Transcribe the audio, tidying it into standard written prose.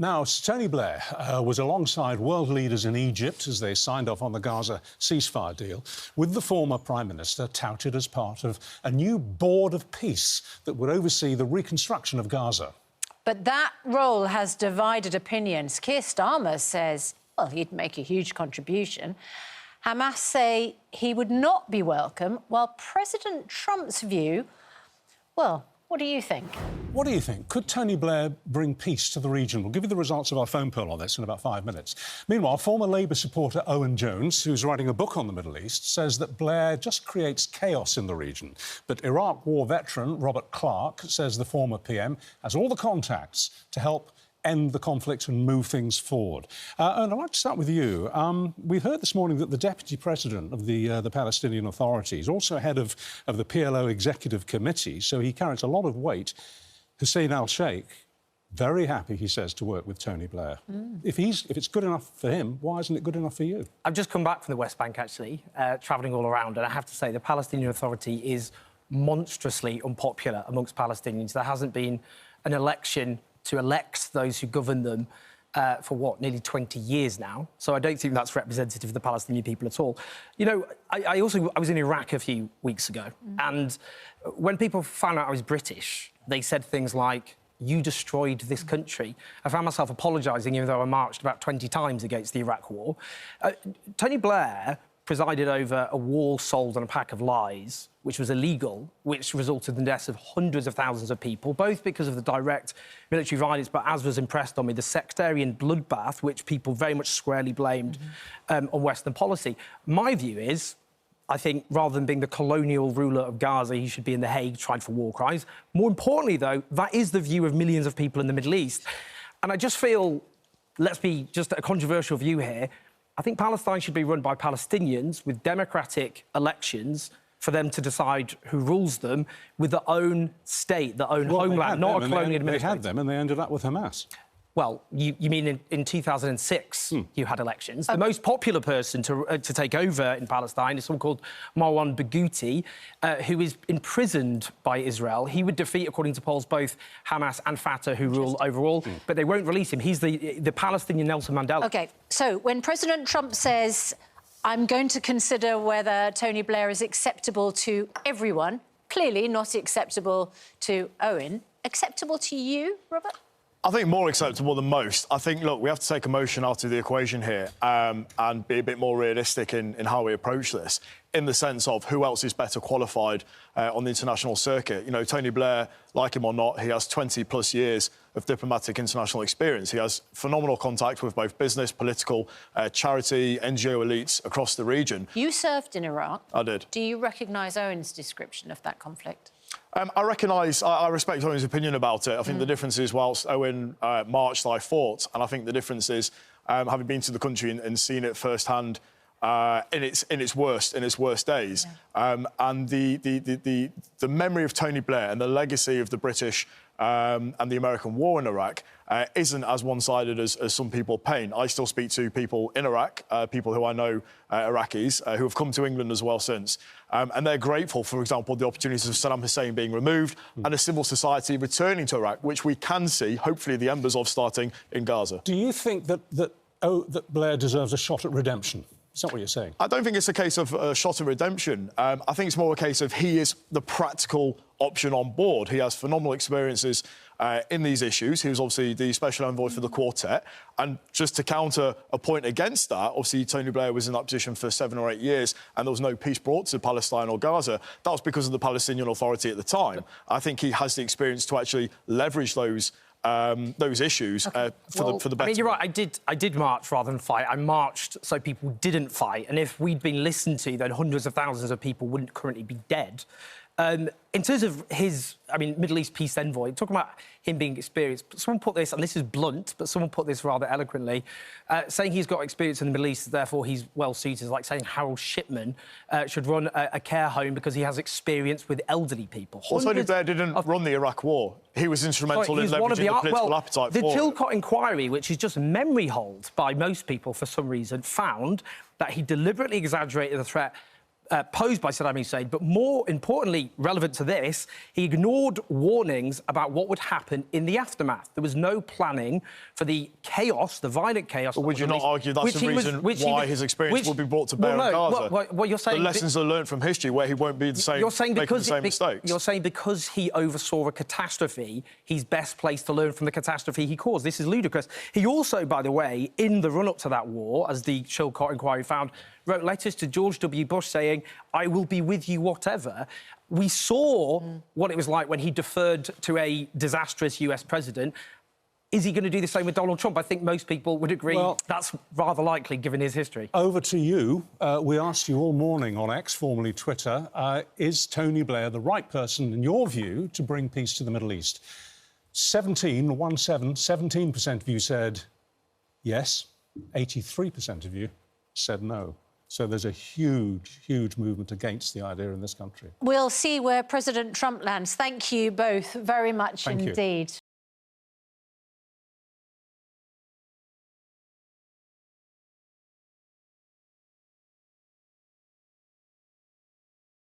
Now, Tony Blair was alongside world leaders in Egypt as they signed off on the Gaza ceasefire deal, with the former Prime Minister touted as part of a new board of peace that would oversee the reconstruction of Gaza. But that role has divided opinions. Keir Starmer says, well, he'd make a huge contribution. Hamas say he would not be welcome, while President Trump's view, well, what do you think? What do you think? Could Tony Blair bring peace to the region? We'll give you the results of our phone poll on this in about 5 minutes. Meanwhile, former Labour supporter Owen Jones, who's writing a book on the Middle East, says that Blair just creates chaos in the region. But Iraq War veteran Robert Clark says the former PM has all the contacts to help end the conflict and move things forward. And I'd like to start with you. We've heard this morning that the Deputy President of the Palestinian Authority is also head of the PLO Executive Committee, so he carries a lot of weight. Hussein al-Sheikh, very happy, he says, to work with Tony Blair. If it's good enough for him, why isn't it good enough for you? I've just come back from the West Bank, actually, travelling all around, and I have to say the Palestinian Authority is monstrously unpopular amongst Palestinians. There hasn't been an election to elect those who govern them for, nearly 20 years now. So I don't think that's representative of the Palestinian people at all. You know, I was in Iraq a few weeks ago, and when people found out I was British, they said things like, you destroyed this country. I found myself apologising, even though I marched about 20 times against the Iraq War. Tony Blair presided over a war sold on a pack of lies, which was illegal, which resulted in the deaths of hundreds of thousands of people, both because of the direct military violence, but as was impressed on me, the sectarian bloodbath, which people very much squarely blamed on Western policy. My view is, I think, rather than being the colonial ruler of Gaza, he should be in The Hague, tried for war crimes. More importantly, though, that is the view of millions of people in the Middle East. And I just feel, let's be just a controversial view here, I think Palestine should be run by Palestinians with democratic elections for them to decide who rules them with their own state, their own homeland, not a colonial administration. They had them and they ended up with Hamas. Well, you mean in 2006 you had elections. The most popular person to take over in Palestine is someone called Marwan Barghouti, who is imprisoned by Israel. He would defeat, according to polls, both Hamas and Fatah, who rule overall, but they won't release him. He's the Palestinian Nelson Mandela. OK, so when President Trump says, I'm going to consider whether Tony Blair is acceptable to everyone, clearly not acceptable to Owen, acceptable to you, Robert? I think more acceptable than most. I think, look, we have to take emotion out of the equation here and be a bit more realistic in how we approach this, in the sense of who else is better qualified on the international circuit. You know, Tony Blair, like him or not, he has 20-plus years of diplomatic international experience. He has phenomenal contact with both business, political, charity, NGO elites across the region. You served in Iraq. I did. Do you recognise Owen's description of that conflict? I respect Owen's opinion about it. I think the difference is, whilst Owen marched, I fought, and I think the difference is, having been to the country and seen it firsthand in its worst days, and the memory of Tony Blair and the legacy of the British and the American war in Iraq isn't as one-sided as some people paint. I still speak to people in Iraq, people who I know, Iraqis, who have come to England as well since, and they're grateful, for example, the opportunities of Saddam Hussein being removed and a civil society returning to Iraq, which we can see, hopefully, the embers of starting in Gaza. Do you think that Blair deserves a shot at redemption? Is that what you're saying? I don't think it's a case of a shot of redemption. I think it's more a case of he is the practical option on board. He has phenomenal experiences in these issues. He was obviously the special envoy for the quartet. And just to counter a point against that, obviously Tony Blair was in that position for 7 or 8 years and there was no peace brought to Palestine or Gaza. That was because of the Palestinian Authority at the time. I think he has the experience to actually leverage those issues for the better. I mean, you're right. I did march rather than fight. I marched so people didn't fight, and if we'd been listened to, then hundreds of thousands of people wouldn't currently be dead. In terms of his, Middle East peace envoy, talking about him being experienced, someone put this, and this is blunt, but someone put this rather eloquently, saying he's got experience in the Middle East, therefore he's well-suited, is like saying Harold Shipman should run a care home because he has experience with elderly people. Well, Tony Blair didn't run the Iraq war. He was instrumental in leveraging the political appetite for it. The Chilcot inquiry, which is just memory hold by most people for some reason, found that he deliberately exaggerated the threat posed by Saddam Hussein, but more importantly, relevant to this, he ignored warnings about what would happen in the aftermath. There was no planning for the chaos, the violent chaos. But would you not argue that's the reason why his experience will be brought to bear in Gaza? What you're saying, the lessons are learned from history, where he won't be the same. You're saying making the same mistakes. You're saying because he oversaw a catastrophe, he's best placed to learn from the catastrophe he caused. This is ludicrous. He also, by the way, in the run-up to that war, as the Chilcot inquiry found, wrote letters to George W. Bush saying, "I will be with you whatever." We saw what it was like when he deferred to a disastrous US president. Is he going to do the same with Donald Trump? I think most people would agree that's rather likely, given his history. Over to you. We asked you all morning on X, formerly Twitter, is Tony Blair the right person, in your view, to bring peace to the Middle East? 17% of you said yes, 83% of you said no. So there's a huge, huge movement against the idea in this country. We'll see where President Trump lands. Thank you both very much indeed.